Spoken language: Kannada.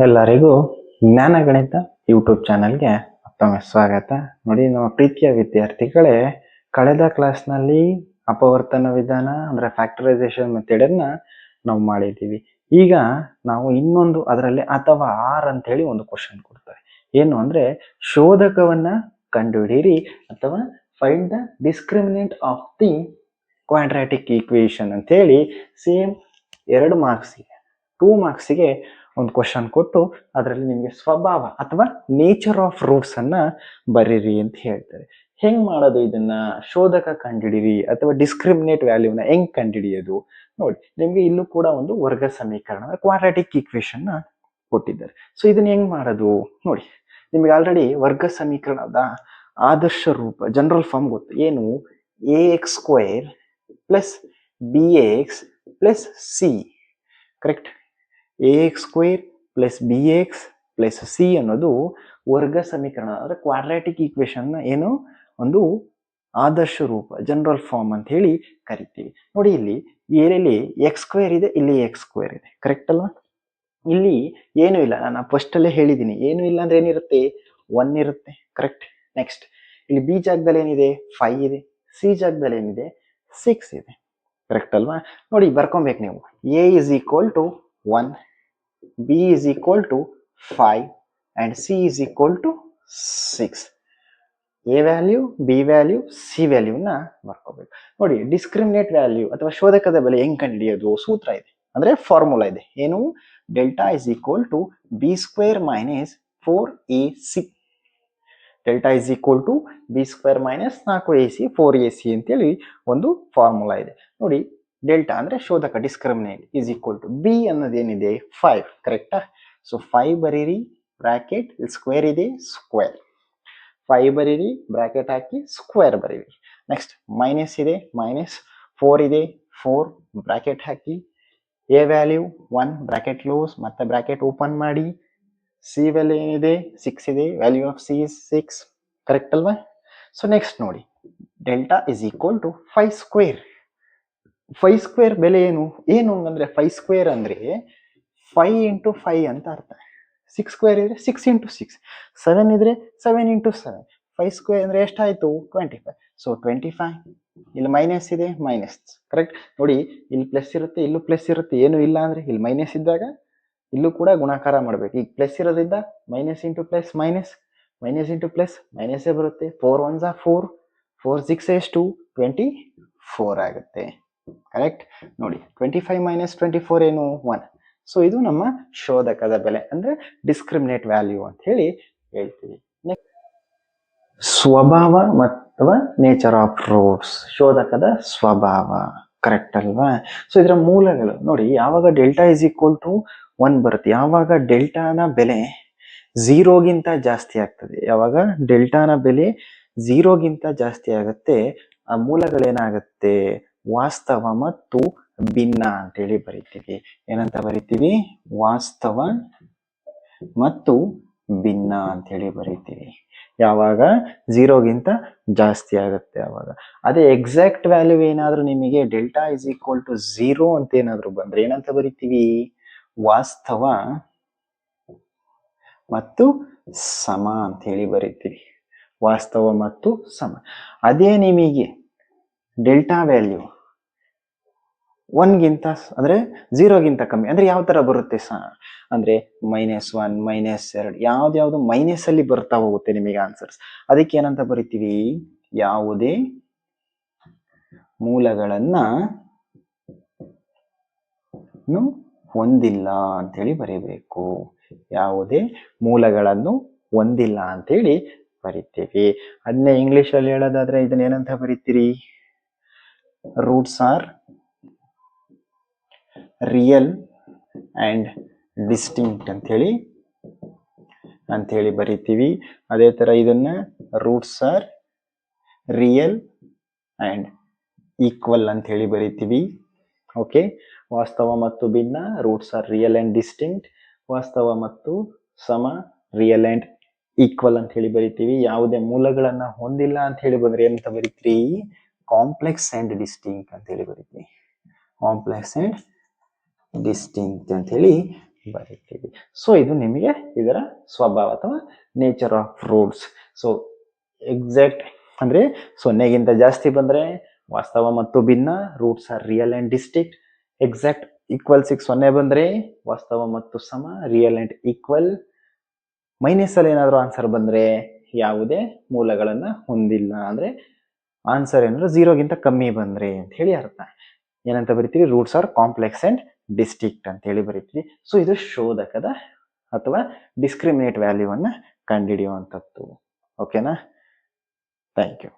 ಎಲ್ಲರಿಗೂ ಜ್ಞಾನ ಗಣಿತ ಯೂಟ್ಯೂಬ್ ಚಾನಲ್ಗೆ ಮತ್ತೊಮ್ಮೆ ಸ್ವಾಗತ. ನೋಡಿ, ನಮ್ಮ ಪ್ರೀತಿಯ ವಿದ್ಯಾರ್ಥಿಗಳೇ, ಕಳೆದ ಕ್ಲಾಸ್ನಲ್ಲಿ ಅಪವರ್ತನ ವಿಧಾನ ಅಂದ್ರೆ ಫ್ಯಾಕ್ಟರೈಸೇಷನ್ ಮೆಥಡ್ ಅನ್ನ ನಾವು ಮಾಡಿದ್ದೀವಿ. ಈಗ ನಾವು ಇನ್ನೊಂದು ಅದರಲ್ಲಿ ಅಥವಾ ಆರ್ ಅಂತ ಹೇಳಿ ಒಂದು ಕ್ವಶನ್ ಕೊಡ್ತಾರೆ. ಏನು ಅಂದ್ರೆ ಶೋಧಕವನ್ನ ಕಂಡುಹಿಡಿಯಿರಿ ಅಥವಾ find the discriminant of the quadratic equation ಅಂತ ಹೇಳಿ ಸೇಮ್ 2 ಮಾರ್ಕ್ಸ್ಗೆ 2 ಮಾರ್ಕ್ಸ್ಗೆ ಒಂದು ಕ್ವಶನ್ ಕೊಟ್ಟು ಅದರಲ್ಲಿ ನಿಮಗೆ ಸ್ವಭಾವ ಅಥವಾ ನೇಚರ್ ಆಫ್ ರೂಟ್ಸ್ ಅನ್ನ ಬರೀರಿ ಅಂತ ಹೇಳ್ತಾರೆ. ಹೆಂಗ್ ಮಾಡೋದು ಇದನ್ನ? ಶೋಧಕ ಕಂಡುಹಿಡಿಯಿರಿ ಅಥವಾ ಡಿಸ್ಕ್ರಿಮಿನೇಟ್ ವ್ಯಾಲ್ಯೂನ ಹೆಂಗ್ ಕಂಡುಹಿಡಿಯೋದು ನೋಡಿ. ನಿಮ್ಗೆ ಇಲ್ಲೂ ಕೂಡ ಒಂದು ವರ್ಗ ಸಮೀಕರಣ ಕ್ವಾಡ್ರಾಟಿಕ್ ಈಕ್ವೇಶನ್ ನ ಕೊಟ್ಟಿದ್ದಾರೆ. ಸೊ ಇದನ್ನ ಹೆಂಗ್ ಮಾಡೋದು ನೋಡಿ. ನಿಮ್ಗೆ ಆಲ್ರೆಡಿ ವರ್ಗ ಸಮೀಕರಣದ ಆದರ್ಶ ರೂಪ ಜನರಲ್ ಫಾರ್ಮ್ ಗೊತ್ತು. ಏನು? ax² plus bx plus C. Correct? ax² plus bx plus C ಅನ್ನೋದು ವರ್ಗ ಸಮೀಕರಣ ಅಂದ್ರೆ ಕ್ವಾಡ್ರಾಟಿಕ್ ಈಕ್ವೇಶನ್ ಏನು ಒಂದು ಆದರ್ಶ ರೂಪ, ಜನರಲ್ ಫಾರ್ಮ್ ಅಂತ ಹೇಳಿ ಕರಿತೀವಿ. ನೋಡಿ, ಇಲ್ಲಿ ಏನಲ್ಲಿ x² ಇದೆ, ಇಲ್ಲಿ x² ಇದೆ. ಕರೆಕ್ಟ್ ಅಲ್ವಾ? ಇಲ್ಲಿ ಏನು ಇಲ್ಲ, ನಾನು ಫಸ್ಟ್ ಅಲ್ಲೇ ಹೇಳಿದ್ದೀನಿ. ಏನು ಇಲ್ಲ ಅಂದ್ರೆ ಏನಿರುತ್ತೆ? 1 ಇರುತ್ತೆ. ಕರೆಕ್ಟ್? ನೆಕ್ಸ್ಟ್ ಇಲ್ಲಿ ಬಿ ಜಾಗದಲ್ಲಿ ಏನಿದೆ? 5 ಇದೆ. ಸಿ ಜಾಗದಲ್ಲಿ ಏನಿದೆ? 6 ಇದೆ. ಕರೆಕ್ಟ್ ಅಲ್ವಾ? ನೋಡಿ, ಬರ್ಕೊಬೇಕು ನೀವು. a is equal to 1, b is equal to 5 and c is equal to 6. a value, B value, C ವ್ಯಾಲ್ಯೂನ ಬರ್ಕೋಬೇಕು. ನೋಡಿ, ಡಿಸ್ಕ್ರಿಮಿನೇಟ್ ವ್ಯಾಲ್ಯೂ ಅಥವಾ ಶೋಧಕದ ಬೆಲೆ ಹೆಂಗ್ ಕಂಡುಹಿಡಿಯೋದು? ಸೂತ್ರ ಇದೆ, ಅಂದ್ರೆ ಫಾರ್ಮುಲಾ ಇದೆ. ಏನು? Delta is equal to b² minus 4ac. Delta is equal to b² minus 4ac 4ac ಅಂತೇಳಿ ಒಂದು ಫಾರ್ಮುಲಾ ಇದೆ. ನೋಡಿ, ಡೆಲ್ಟಾ ಅಂದ್ರೆ ಶೋಧಕ, discriminant is equal to B ಅನ್ನೋದೇನಿದೆ? 5. ಕರೆಕ್ಟಾ? ಸೊ 5 ಬರೀರಿ, ಬ್ರಾಕೆಟ್ ಸ್ಕ್ವೇರ್ ಇದೆ, ಸ್ಕ್ವೇರ್ 5 ಬರೀರಿ, ಬ್ರಾಕೆಟ್ ಹಾಕಿ ಸ್ಕ್ವೇರ್ ಬರೀರಿ. ನೆಕ್ಸ್ಟ್ ಮೈನಸ್ ಇದೆ, ಮೈನಸ್ 4 ಇದೆ, 4 bracket hockey. A value 1, bracket close, ಮತ್ತೆ ಬ್ರಾಕೆಟ್ ಓಪನ್ ಮಾಡಿ. ಸಿ ವ್ಯಾಲ್ಯೂ ಏನಿದೆ? 6 ಇದೆ. Value of C is 6. Correct ಅಲ್ವಾ? ಸೊ ನೆಕ್ಸ್ಟ್ ನೋಡಿ, ಡೆಲ್ಟಾ ಇಸ್ ಈಕ್ವಲ್ ಟು 5². 5² ಬೆಲೆ ಏನು? ಏನು ಅಂದ್ರೆ 5² ಅಂದ್ರೆ 5 ಇಂಟು 5 ಅಂತ ಅರ್ಥ. 6² ಇದ್ರೆ 6 ಇಂಟು 6. 7 ಇದ್ರೆ 7 ಇಂಟು 7. 5² ಅಂದ್ರೆ ಎಷ್ಟಾಯ್ತು? 25. ಸೊ 25. ಇಲ್ಲಿ ಮೈನಸ್ ಇದೆ, ಮೈನಸ್. ಕರೆಕ್ಟ್? ನೋಡಿ, ಇಲ್ಲಿ ಪ್ಲಸ್ ಇರುತ್ತೆ, ಇಲ್ಲೂ ಪ್ಲಸ್ ಇರುತ್ತೆ. ಏನು ಇಲ್ಲ ಅಂದ್ರೆ ಇಲ್ಲಿ ಮೈನಸ್ ಇದ್ದಾಗ ಇಲ್ಲೂ ಕೂಡ ಗುಣಾಕಾರ ಮಾಡ್ಬೇಕು. ಈಗ ಪ್ಲಸ್ ಇರೋದ್ರಿಂದ minus into plus minus, minus into plus minus ಬರುತ್ತೆ. 4 1s 4, 4 6 ಎಷ್ಟು? 24 ಆಗುತ್ತೆ. ಕರೆಕ್ಟ್? ನೋಡಿ, 25 ಮೈನಸ್ 24 ಏನು? 1. ಸೊ ಇದು ನಮ್ಮ ಶೋಧಕದ ಬೆಲೆ ಅಂದ್ರೆ ಡಿಸ್ಕ್ರಿಮಿನೇಟ್ ವ್ಯಾಲ್ಯೂ ಅಂತ ಹೇಳಿ ಹೇಳ್ತೀವಿ. ಸ್ವಭಾವ ಅಥವಾ ನೇಚರ್ ಆಫ್ ರೂಟ್ಸ್, ಶೋಧಕದ ಸ್ವಭಾವ. ಕರೆಕ್ಟ್ ಅಲ್ವಾ? ಸೊ ಇದರ ಮೂಲಗಳು ನೋಡಿ. ಯಾವಾಗ ಡೆಲ್ಟಾ ಇಸ್ ಈಕ್ವಲ್ ಟು 1 ಬರುತ್ತೆ, ಯಾವಾಗ ಡೆಲ್ಟಾನ ಬೆಲೆ 0ಗಿಂತ ಜಾಸ್ತಿ ಆಗ್ತದೆ, ಯಾವಾಗ ಡೆಲ್ಟಾನ ಬೆಲೆ 0ಗಿಂತ ಜಾಸ್ತಿ ಆಗುತ್ತೆ, ಆ ಮೂಲಗಳೇನಾಗುತ್ತೆ? ವಾಸ್ತವ ಮತ್ತು ಭಿನ್ನ ಅಂತೇಳಿ ಬರಿತೀವಿ. ಏನಂತ ಬರಿತೀವಿ? ವಾಸ್ತವ ಮತ್ತು ಭಿನ್ನ ಅಂತ ಹೇಳಿ ಬರಿತೀವಿ. ಯಾವಾಗ 0ಗಿಂತ ಜಾಸ್ತಿ ಆಗುತ್ತೆ ಅವಾಗ. ಅದೇ ಎಕ್ಸಾಕ್ಟ್ ವ್ಯಾಲ್ಯೂ ಏನಾದ್ರೂ ನಿಮಗೆ ಡೆಲ್ಟಾ ಇಸ್ ಈಕ್ವಲ್ ಟು 0 ಅಂತ ಏನಾದ್ರು ಬಂದ್ರೆ ಏನಂತ ಬರಿತೀವಿ? ವಾಸ್ತವ ಮತ್ತು ಸಮ ಅಂತ ಹೇಳಿ ಬರಿತೀವಿ. ವಾಸ್ತವ ಮತ್ತು ಸಮ. ಅದೇ ನಿಮಗೆ ಡೆಲ್ಟಾ ವ್ಯಾಲ್ಯೂ 1ಗಿಂತ ಅಂದ್ರೆ 0ಗಿಂತ ಕಮ್ಮಿ ಅಂದ್ರೆ ಯಾವ ತರ ಬರುತ್ತೆ ಅಂದ್ರೆ -1, -2 ಯಾವ್ದು ಮೈನಸ್ ಅಲ್ಲಿ ಬರ್ತಾ ಹೋಗುತ್ತೆ ನಿಮಗೆ ಆನ್ಸರ್ಸ್. ಅದಕ್ಕೆ ಏನಂತ ಬರಿತೀವಿ? ಯಾವುದೇ ಮೂಲಗಳನ್ನ ಹೊಂದಿಲ್ಲ ಅಂತ ಹೇಳಿ ಬರೀಬೇಕು. ಯಾವುದೇ ಮೂಲಗಳನ್ನು ಹೊಂದಿಲ್ಲ ಅಂತ ಹೇಳಿ ಬರಿತೀವಿ. ಅದನ್ನೇ ಇಂಗ್ಲಿಷ್ ಅಲ್ಲಿ ಹೇಳೋದಾದ್ರೆ ಇದನ್ನ ಏನಂತ ಬರೀತೀರಿ? Roots are real and distinct ಅಂತ ಹೇಳಿ ಬರಿತೀವಿ. ಅದೇ ತರ ಇದನ್ನ roots are real and equal ಅಂತ ಹೇಳಿ ಬರಿತೀವಿ. ಓಕೆ, ವಾಸ್ತವ ಮತ್ತು ಭಿನ್ನ, roots are real and distinct. ವಾಸ್ತವ ಮತ್ತು ಸಮ, ರಿಯಲ್ ಅಂಡ್ ಈಕ್ವಲ್ ಅಂತ ಹೇಳಿ ಬರಿತೀವಿ. ಯಾವುದೇ ಮೂಲಗಳನ್ನ ಹೊಂದಿಲ್ಲ ಅಂತ ಹೇಳಿ ಬಂದ್ರೆ ಏನಂತ ಬರಿತೀವಿ? ಕಾಂಪ್ಲೆಕ್ಸ್ ಅಂಡ್ ಡಿಸ್ಟಿಂಕ್ಟ್ ಅಂತ ಹೇಳಿ ಬರಿತೀವಿ. ಕಾಂಪ್ಲೆಕ್ಸ್ ಅಂಡ್ ಡಿಸ್ಟಿಂಕ್ಟ್ ಅಂತ ಹೇಳಿ ಬರಿತೀವಿ. ಸೊ ಇದು ನಿಮಗೆ ಇದರ ಸ್ವಭಾವ ಅಥವಾ nature of roots. So exact ಅಂದ್ರೆ 0ಗಿಂತ ಜಾಸ್ತಿ ಬಂದ್ರೆ ವಾಸ್ತವ ಮತ್ತು ಭಿನ್ನ, roots are real and distinct. Exact equal 0 ಬಂದ್ರೆ ವಾಸ್ತವ ಮತ್ತು ಸಮ, ರಿಯಲ್ ಅಂಡ್ ಈಕ್ವಲ್. ಮೈನಸ್ ಅಲ್ಲಿ ಏನಾದರೂ ಆನ್ಸರ್ ಬಂದ್ರೆ ಯಾವುದೇ ಮೂಲಗಳನ್ನ ಹೊಂದಿಲ್ಲ, ಅಂದ್ರೆ ಆನ್ಸರ್ ಏನಾದ್ರು 0ಗಿಂತ ಕಮ್ಮಿ ಬಂದ್ರೆ ಅಂತ ಹೇಳಿ ಅರ್ಥ. ಏನಂತ ಬರಿತೀವಿ? Roots are complex and distinct ಅಂತ ಹೇಳಿ ಬರಿತೀವಿ. ಸೊ ಇದು ಶೋಧಕದ ಅಥವಾ ಡಿಸ್ಕ್ರಿಮಿನೇಟ್ ವ್ಯಾಲ್ಯೂವನ್ನ ಕಂಡುಹಿಡಿಯುವಂಥದ್ದು. ಓಕೆನಾ? Thank you.